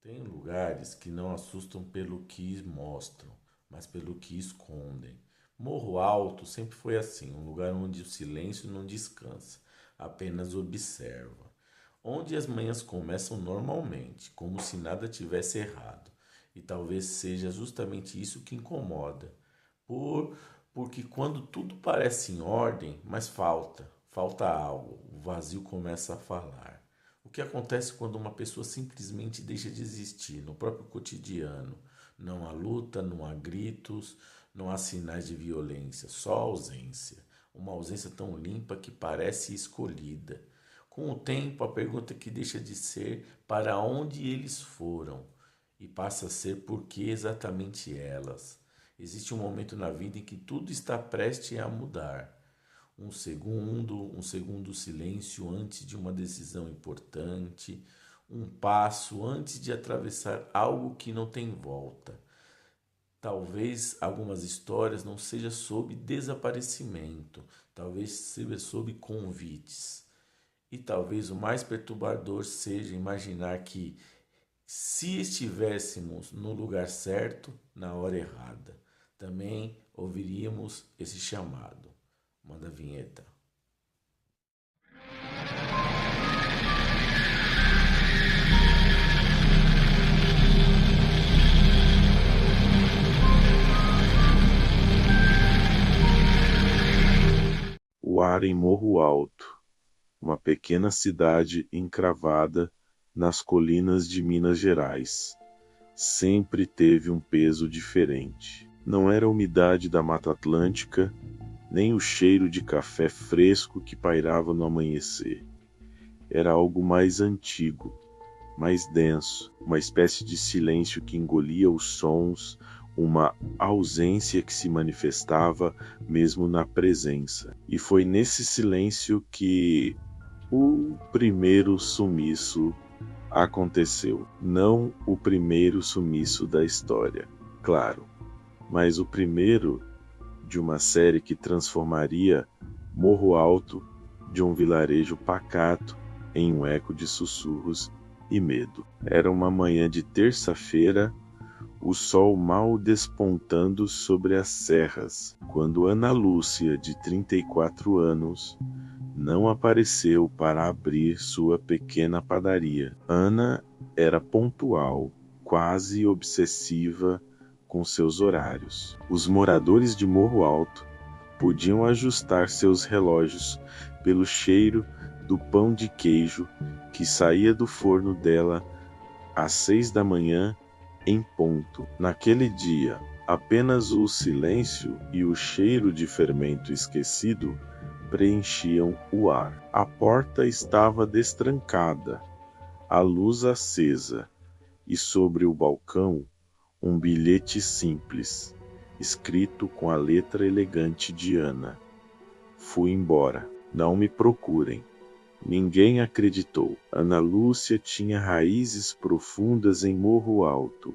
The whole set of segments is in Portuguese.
Tem lugares que não assustam pelo que mostram, mas pelo que escondem. Morro Alto sempre foi assim, um lugar onde o silêncio não descansa, apenas observa. Onde as manhãs começam normalmente, como se nada tivesse errado. E talvez seja justamente isso que incomoda. Por, porque quando tudo parece em ordem, mas falta algo, o vazio começa a falar. O que acontece quando uma pessoa simplesmente deixa de existir no próprio cotidiano? Não há luta, não há gritos, não há sinais de violência, só ausência. Uma ausência tão limpa que parece escolhida. Com o tempo, a pergunta que deixa de ser para onde eles foram e passa a ser por que exatamente elas. Existe um momento na vida em que tudo está prestes a mudar. Um segundo silêncio antes de uma decisão importante, um passo antes de atravessar algo que não tem volta. Talvez algumas histórias não seja sobre desaparecimento, talvez seja sobre convites. E talvez o mais perturbador seja imaginar que se estivéssemos no lugar certo, na hora errada, também ouviríamos esse chamado. Manda a vinheta. O ar em Morro Alto, uma pequena cidade encravada nas colinas de Minas Gerais, sempre teve um peso diferente. Não era a umidade da Mata Atlântica, nem o cheiro de café fresco que pairava no amanhecer. Era algo mais antigo, mais denso, uma espécie de silêncio que engolia os sons, uma ausência que se manifestava mesmo na presença. E foi nesse silêncio que o primeiro sumiço aconteceu. Não o primeiro sumiço da história, claro, mas o primeiro de uma série que transformaria Morro Alto de um vilarejo pacato em um eco de sussurros e medo. Era uma manhã de terça-feira, o sol mal despontando sobre as serras, quando Ana Lúcia, de 34 anos, não apareceu para abrir sua pequena padaria. Ana era pontual, quase obsessiva com seus horários. Os moradores de Morro Alto podiam ajustar seus relógios pelo cheiro do pão de queijo que saía do forno dela às 6 da manhã em ponto. Naquele dia, apenas o silêncio e o cheiro de fermento esquecido preenchiam o ar. A porta estava destrancada, a luz acesa, e sobre o balcão um bilhete simples, escrito com a letra elegante de Ana. Fui embora. Não me procurem. Ninguém acreditou. Ana Lúcia tinha raízes profundas em Morro Alto.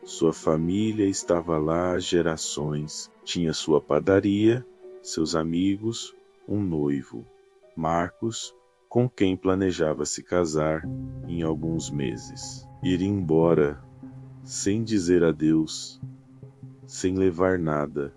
Sua família estava lá há gerações. Tinha sua padaria, seus amigos, um noivo, Marcos, com quem planejava se casar em alguns meses. Ir embora, sem dizer adeus, sem levar nada,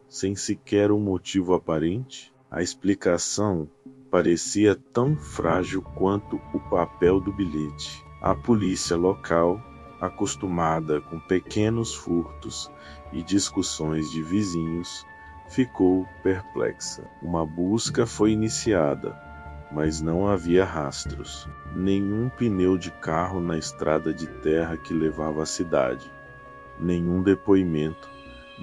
sem sequer um motivo aparente? A explicação parecia tão frágil quanto o papel do bilhete. A polícia local, acostumada com pequenos furtos e discussões de vizinhos, ficou perplexa. Uma busca foi iniciada, mas não havia rastros. Nenhum pneu de carro na estrada de terra que levava à cidade. Nenhum depoimento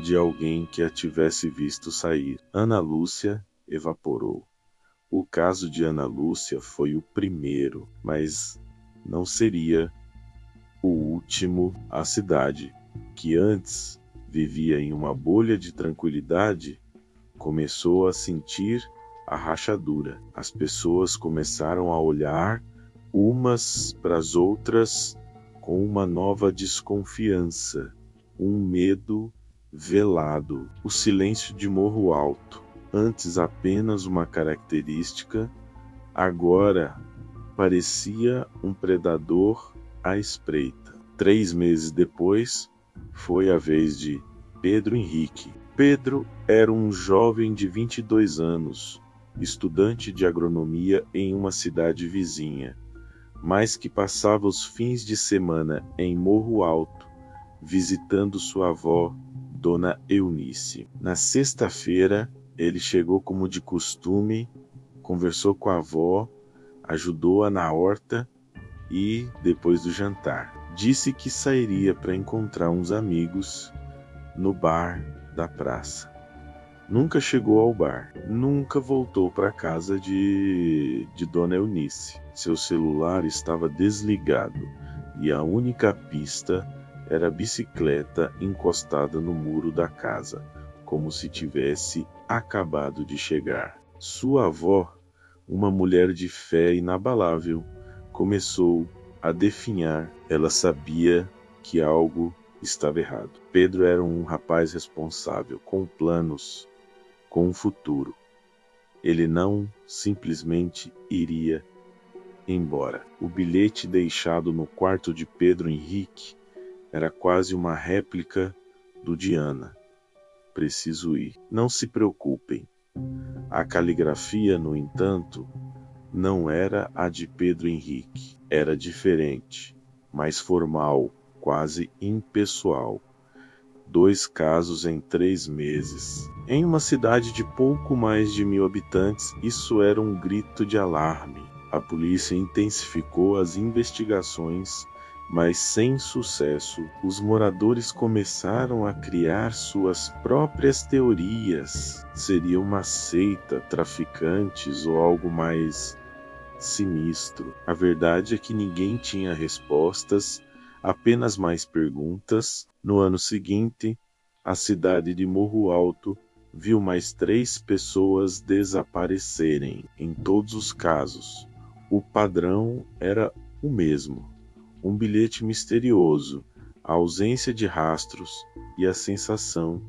de alguém que a tivesse visto sair. Ana Lúcia evaporou. O caso de Ana Lúcia foi o primeiro, mas não seria o último. A cidade, que antes vivia em uma bolha de tranquilidade, começou a sentir a rachadura. As pessoas começaram a olhar umas para as outras com uma nova desconfiança, um medo velado. O silêncio de Morro Alto, antes apenas uma característica, agora parecia um predador à espreita. 3 meses depois, foi a vez de Pedro Henrique. Pedro era um jovem de 22 anos, estudante de agronomia em uma cidade vizinha, mas que passava os fins de semana em Morro Alto, visitando sua avó, Dona Eunice. Na sexta-feira, ele chegou como de costume, conversou com a avó, ajudou-a na horta e, depois do jantar, disse que sairia para encontrar uns amigos no bar da praça. Nunca chegou ao bar, nunca voltou para a casa de Dona Eunice. Seu celular estava desligado e a única pista era a bicicleta encostada no muro da casa, como se tivesse acabado de chegar. Sua avó, uma mulher de fé inabalável, começou a definhar. Ela sabia que algo estava errado. Pedro era um rapaz responsável, com planos, com um futuro. Ele não simplesmente iria embora. O bilhete deixado no quarto de Pedro Henrique era quase uma réplica do de Ana. Preciso ir. Não se preocupem. A caligrafia, no entanto, não era a de Pedro Henrique. Era diferente, mais formal, quase impessoal. 2 casos em 3 meses. Em uma cidade de pouco mais de 1000 habitantes, isso era um grito de alarme. A polícia intensificou as investigações, mas sem sucesso. Os moradores começaram a criar suas próprias teorias. Seria uma seita, traficantes ou algo mais sinistro. A verdade é que ninguém tinha respostas, apenas mais perguntas. No ano seguinte, a cidade de Morro Alto viu mais 3 pessoas desaparecerem. Em todos os casos, o padrão era o mesmo: um bilhete misterioso, a ausência de rastros e a sensação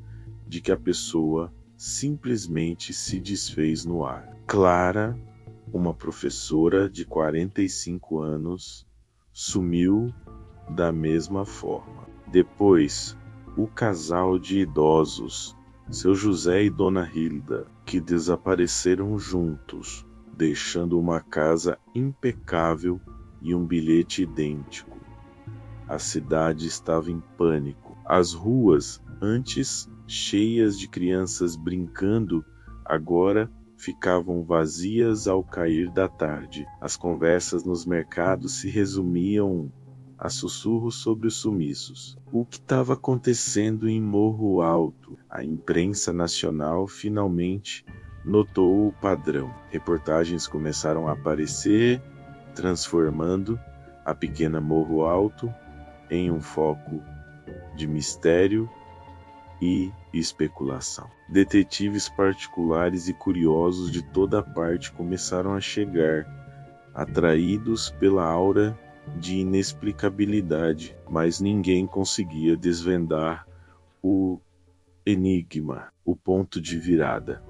de que a pessoa simplesmente se desfez no ar. Clara, uma professora de 45 anos, sumiu da mesma forma. Depois, o casal de idosos, seu José e Dona Hilda, que desapareceram juntos, deixando uma casa impecável e um bilhete idêntico. A cidade estava em pânico. As ruas, antes cheias de crianças brincando, agora ficavam vazias ao cair da tarde. As conversas nos mercados se resumiam a sussurros sobre os sumiços. O que estava acontecendo em Morro Alto? A imprensa nacional finalmente notou o padrão. Reportagens começaram a aparecer, transformando a pequena Morro Alto em um foco de mistério e especulação. Detetives particulares e curiosos de toda parte começaram a chegar, atraídos pela aura de inexplicabilidade, mas ninguém conseguia desvendar o enigma, o ponto de virada,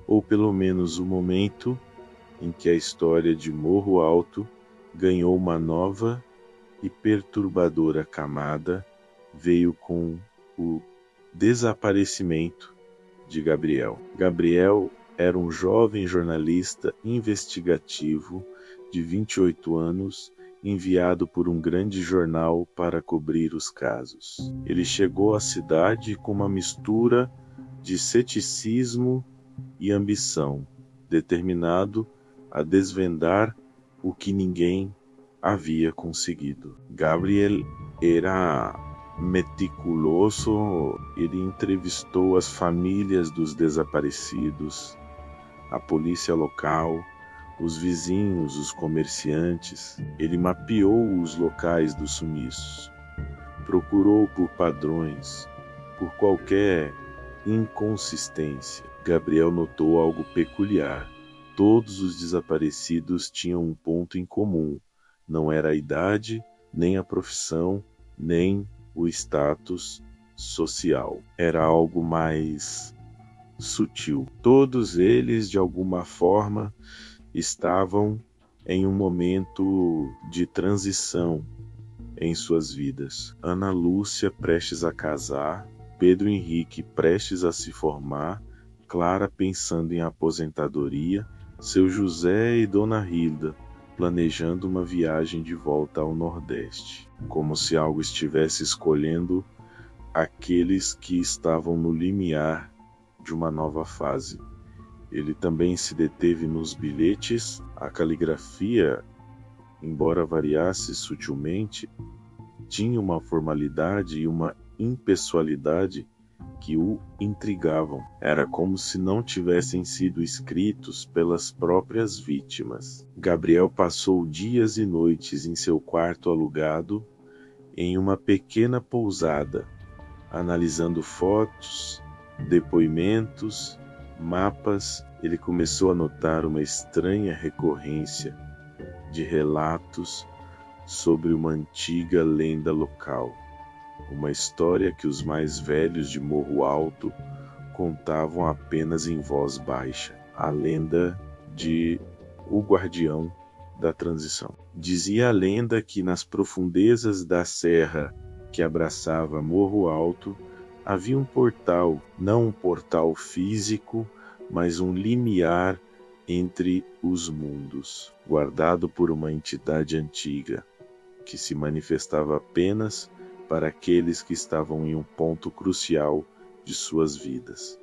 ou pelo menos o momento em que a história de Morro Alto ganhou uma nova e perturbadora camada. Veio com o desaparecimento de Gabriel. Gabriel era um jovem jornalista investigativo de 28 anos, enviado por um grande jornal para cobrir os casos. Ele chegou à cidade com uma mistura de ceticismo e ambição, determinado a desvendar o que ninguém havia conseguido. Gabriel era meticuloso. Ele entrevistou as famílias dos desaparecidos, a polícia local, os vizinhos, os comerciantes. Ele mapeou os locais dos sumiços, procurou por padrões, por qualquer inconsistência. Gabriel notou algo peculiar. Todos os desaparecidos tinham um ponto em comum. Não era a idade, nem a profissão, nem o status social. Era algo mais sutil. Todos eles, de alguma forma, estavam em um momento de transição em suas vidas. Ana Lúcia prestes a casar, Pedro Henrique prestes a se formar, Clara pensando em aposentadoria, seu José e Dona Hilda planejando uma viagem de volta ao Nordeste, como se algo estivesse escolhendo aqueles que estavam no limiar de uma nova fase. Ele também se deteve nos bilhetes. A caligrafia, embora variasse sutilmente, tinha uma formalidade e uma impessoalidade que o intrigavam. Era como se não tivessem sido escritos pelas próprias vítimas. Gabriel passou dias e noites em seu quarto alugado em uma pequena pousada, analisando fotos, depoimentos, mapas. Ele começou a notar uma estranha recorrência de relatos sobre uma antiga lenda local, uma história que os mais velhos de Morro Alto contavam apenas em voz baixa, a lenda de O Guardião da Transição. Dizia a lenda que nas profundezas da serra que abraçava Morro Alto havia um portal, não um portal físico, mas um limiar entre os mundos, guardado por uma entidade antiga, que se manifestava apenas para aqueles que estavam em um ponto crucial de suas vidas.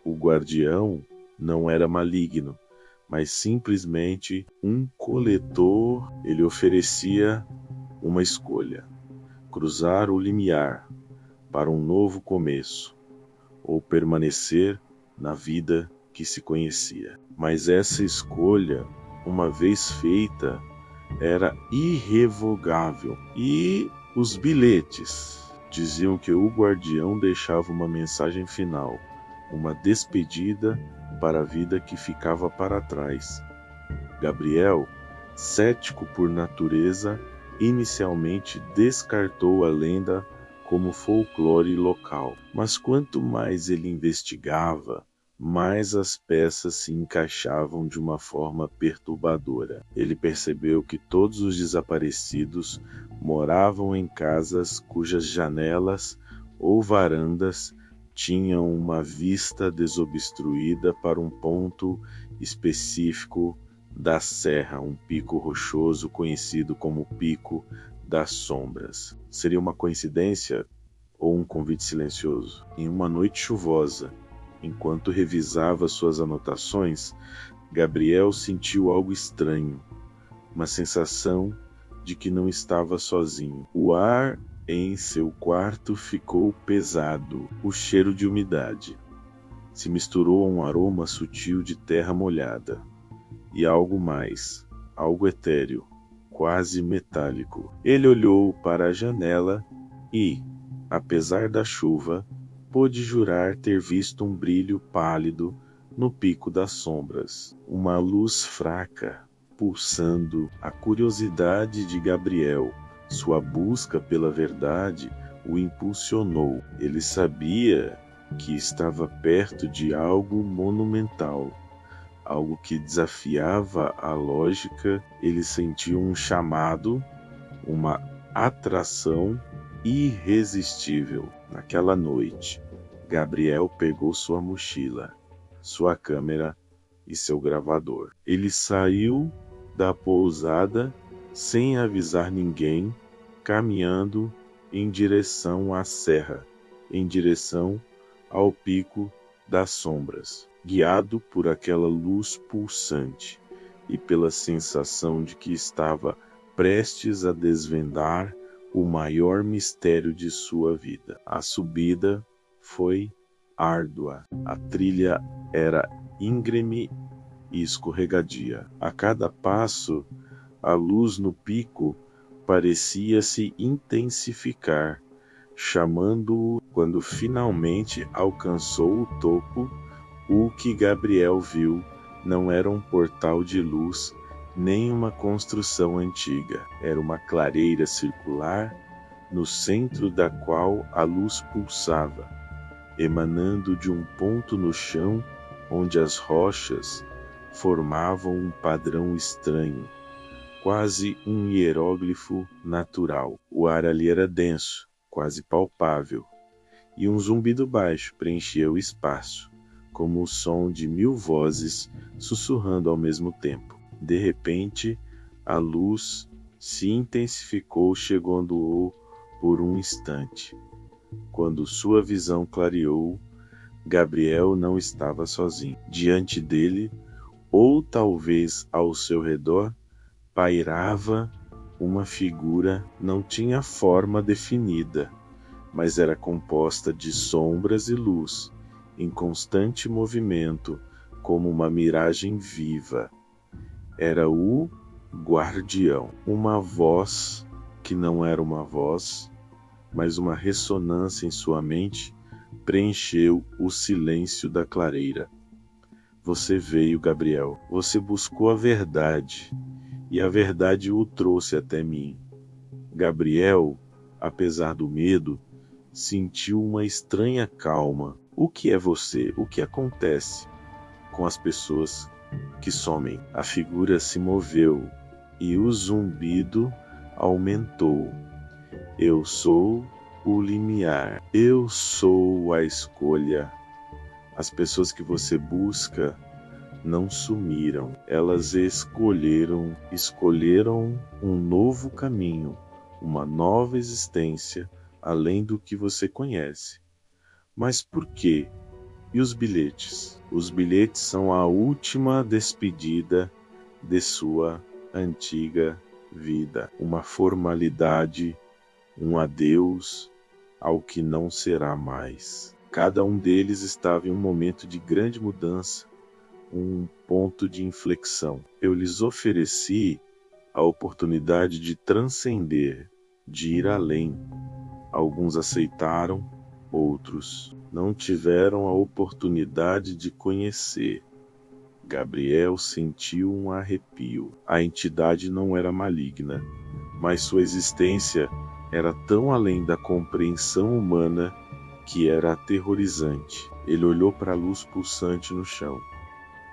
O guardião não era maligno, mas simplesmente um coletor. Ele oferecia uma escolha: cruzar o limiar para um novo começo, ou permanecer na vida que se conhecia. Mas essa escolha, uma vez feita, era irrevogável. E os bilhetes diziam que o guardião deixava uma mensagem final, uma despedida para a vida que ficava para trás. Gabriel, cético por natureza, inicialmente descartou a lenda como folclore local. Mas quanto mais ele investigava, mais as peças se encaixavam de uma forma perturbadora. Ele percebeu que todos os desaparecidos moravam em casas cujas janelas ou varandas tinham uma vista desobstruída para um ponto específico da serra, um pico rochoso conhecido como Pico das Sombras. Seria uma coincidência ou um convite silencioso? Em uma noite chuvosa, enquanto revisava suas anotações, Gabriel sentiu algo estranho, uma sensação de que não estava sozinho. O ar em seu quarto ficou pesado. O cheiro de umidade se misturou a um aroma sutil de terra molhada e algo mais, algo etéreo, quase metálico. Ele olhou para a janela e, apesar da chuva, pôde jurar ter visto um brilho pálido no Pico das Sombras, uma luz fraca, pulsando. A curiosidade de Gabriel, sua busca pela verdade, o impulsionou. Ele sabia que estava perto de algo monumental, algo que desafiava a lógica. Ele sentiu um chamado, uma atração irresistível. Naquela noite, Gabriel pegou sua mochila, sua câmera e seu gravador. Ele saiu da pousada sem avisar ninguém, caminhando em direção à serra, em direção ao Pico das Sombras, guiado por aquela luz pulsante e pela sensação de que estava prestes a desvendar o maior mistério de sua vida. A subida foi árdua. A trilha era íngreme e escorregadia. A cada passo, a luz no pico parecia se intensificar, chamando-o. Quando finalmente alcançou o topo, o que Gabriel viu não era um portal de luz nem uma construção antiga. Era uma clareira circular, no centro da qual a luz pulsava, emanando de um ponto no chão onde as rochas formavam um padrão estranho, quase um hieróglifo natural. O ar ali era denso, quase palpável, e um zumbido baixo preenchia o espaço, como o som de 1000 vozes sussurrando ao mesmo tempo. De repente, a luz se intensificou, chegando por um instante. Quando sua visão clareou, Gabriel não estava sozinho. Diante dele, ou talvez ao seu redor, pairava uma figura. Não tinha forma definida, mas era composta de sombras e luz, em constante movimento, como uma miragem viva. Era o guardião. Uma voz que não era uma voz, mas uma ressonância em sua mente, preencheu o silêncio da clareira. Você veio, Gabriel. Você buscou a verdade, e a verdade o trouxe até mim. Gabriel, apesar do medo, sentiu uma estranha calma. O que é você? O que acontece com as pessoas que somem? A figura se moveu e o zumbido aumentou. Eu sou o limiar. Eu sou a escolha. As pessoas que você busca não sumiram. Elas escolheram um novo caminho, uma nova existência, além do que você conhece. Mas por quê? E os bilhetes? Os bilhetes são a última despedida de sua antiga vida. Uma formalidade, um adeus ao que não será mais. Cada um deles estava em um momento de grande mudança, um ponto de inflexão. Eu lhes ofereci a oportunidade de transcender, de ir além. Alguns aceitaram, outros não tiveram a oportunidade de conhecer. Gabriel sentiu um arrepio. A entidade não era maligna, mas sua existência era tão além da compreensão humana que era aterrorizante. Ele olhou para a luz pulsante no chão.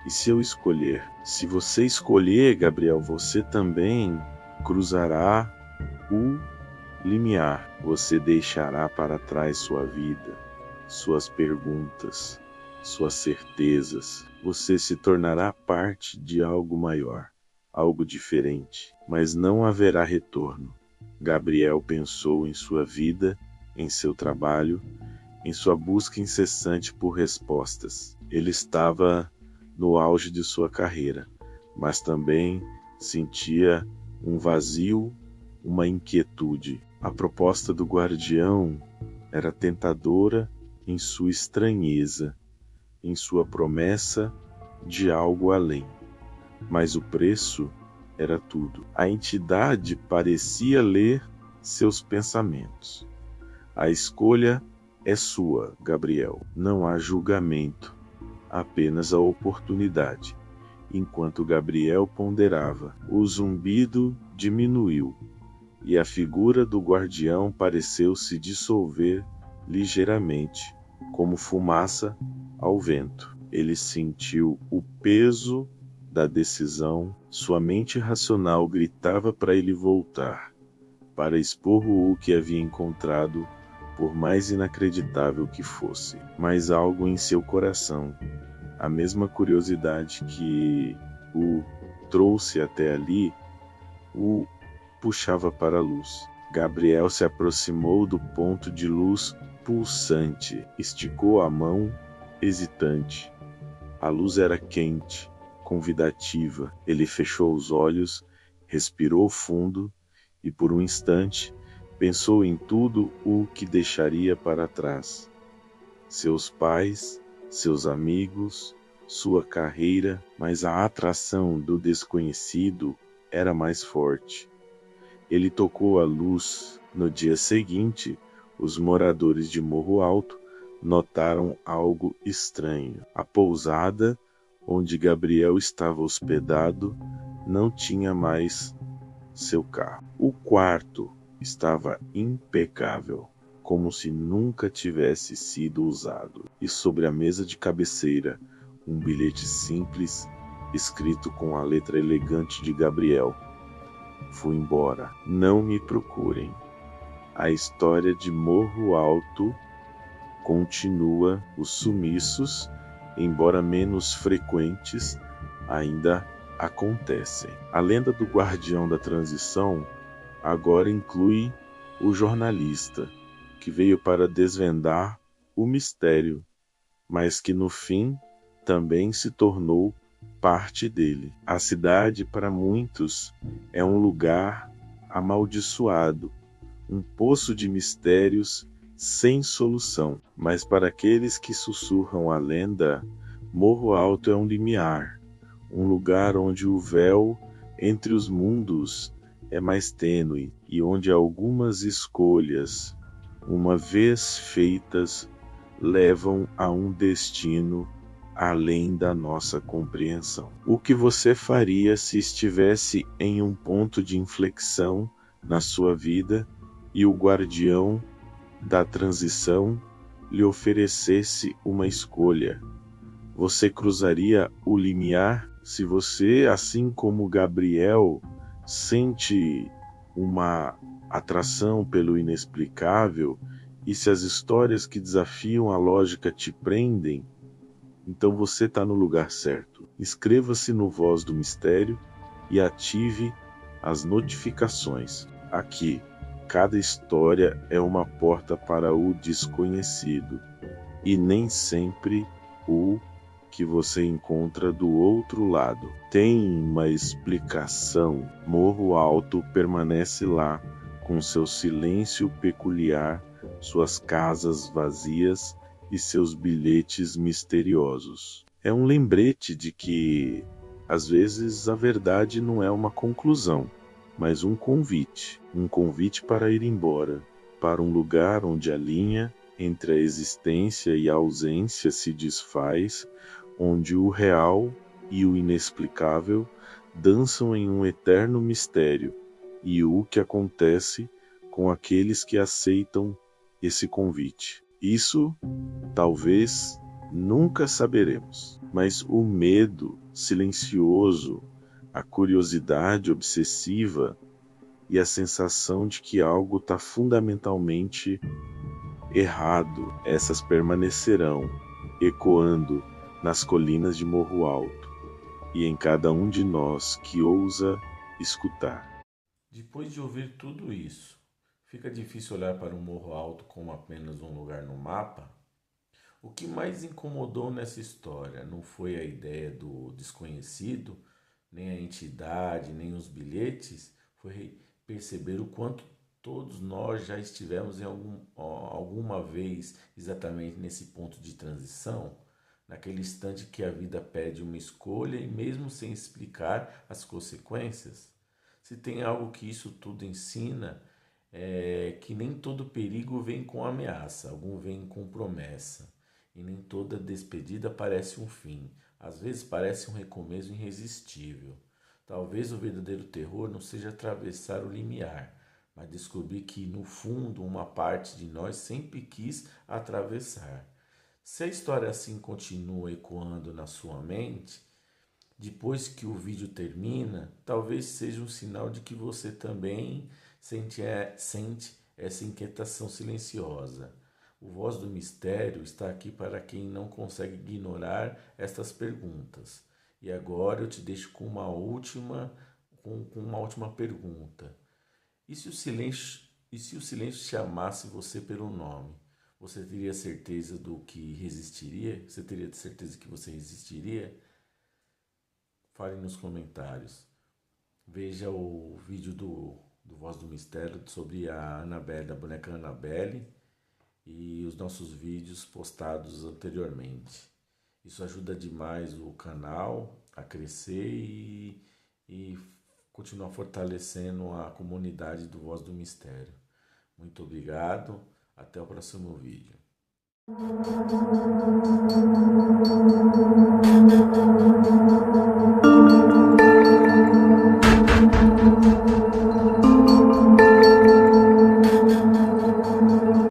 E se eu escolher? Se você escolher, Gabriel, você também cruzará o limiar. Você deixará para trás sua vida, suas perguntas, suas certezas. Você se tornará parte de algo maior, algo diferente, mas não haverá retorno. Gabriel pensou em sua vida, em seu trabalho, em sua busca incessante por respostas. Ele estava no auge de sua carreira, mas também sentia um vazio, uma inquietude. A proposta do guardião era tentadora em sua estranheza, em sua promessa de algo além. Mas o preço era tudo. A entidade parecia ler seus pensamentos. A escolha é sua, Gabriel. Não há julgamento, apenas a oportunidade. Enquanto Gabriel ponderava, o zumbido diminuiu e a figura do guardião pareceu se dissolver ligeiramente, como fumaça ao vento. Ele sentiu o peso da decisão. Sua mente racional gritava para ele voltar, para expor o que havia encontrado, por mais inacreditável que fosse. Mas algo em seu coração, a mesma curiosidade que o trouxe até ali, o puxava para a luz. Gabriel se aproximou do ponto de luz pulsante, esticou a mão, hesitante. A luz era quente, convidativa. Ele fechou os olhos, respirou fundo e por um instante pensou em tudo o que deixaria para trás. Seus pais, seus amigos, sua carreira, mas a atração do desconhecido era mais forte. Ele tocou a luz. No dia seguinte, os moradores de Morro Alto notaram algo estranho. A pousada onde Gabriel estava hospedado não tinha mais seu carro. O quarto estava impecável, como se nunca tivesse sido usado. E sobre a mesa de cabeceira, um bilhete simples, escrito com a letra elegante de Gabriel. fui embora. Não me procurem. A história de Morro Alto continua. Os sumiços, embora menos frequentes, ainda acontecem. A lenda do guardião da transição agora inclui o jornalista, que veio para desvendar o mistério, mas que no fim também se tornou parte dele. A cidade, para muitos, é um lugar amaldiçoado, um poço de mistérios sem solução. Mas para aqueles que sussurram a lenda, Morro Alto é um limiar, um lugar onde o véu entre os mundos é mais tênue e onde algumas escolhas, uma vez feitas, levam a um destino além da nossa compreensão. O que você faria se estivesse em um ponto de inflexão na sua vida e o guardião da transição lhe oferecesse uma escolha? Você cruzaria o limiar? Se você, assim como Gabriel, sente uma atração pelo inexplicável, e se as histórias que desafiam a lógica te prendem, então você está no lugar certo. Inscreva-se no Voz do Mistério e ative as notificações. Aqui, cada história é uma porta para o desconhecido, e nem sempre o que você encontra do outro lado tem uma explicação. Morro Alto permanece lá, com seu silêncio peculiar, suas casas vazias e seus bilhetes misteriosos. É um lembrete de que, às vezes, a verdade não é uma conclusão, mas um convite para ir embora, para um lugar onde a linha entre a existência e a ausência se desfaz, onde o real e o inexplicável dançam em um eterno mistério, e o que acontece com aqueles que aceitam esse convite. Isso, talvez, nunca saberemos, mas o medo silencioso, a curiosidade obsessiva e a sensação de que algo está fundamentalmente errado, essas permanecerão ecoando nas colinas de Morro Alto e em cada um de nós que ousa escutar. Depois de ouvir tudo isso, fica difícil olhar para o Morro Alto como apenas um lugar no mapa? O que mais incomodou nessa história não foi a ideia do desconhecido, nem a entidade, nem os bilhetes, foi perceber o quanto todos nós já estivemos alguma vez exatamente nesse ponto de transição, naquele instante que a vida pede uma escolha e mesmo sem explicar as consequências. Se tem algo que isso tudo ensina, é que nem todo perigo vem com ameaça, algum vem com promessa. E nem toda despedida parece um fim. Às vezes parece um recomeço irresistível. Talvez o verdadeiro terror não seja atravessar o limiar, mas descobrir que, no fundo, uma parte de nós sempre quis atravessar. Se a história assim continua ecoando na sua mente, depois que o vídeo termina, talvez seja um sinal de que você também sente essa inquietação silenciosa. O Voz do Mistério está aqui para quem não consegue ignorar estas perguntas. E agora eu te deixo com uma última pergunta. E se o silêncio chamasse você pelo nome? Você teria certeza do que resistiria? Você teria certeza que você resistiria? Fale nos comentários. Veja o vídeo do Voz do Mistério sobre a Annabelle, a boneca Annabelle, e os nossos vídeos postados anteriormente. Isso ajuda demais o canal a crescer e continuar fortalecendo a comunidade do Voz do Mistério. Muito obrigado, até o próximo vídeo.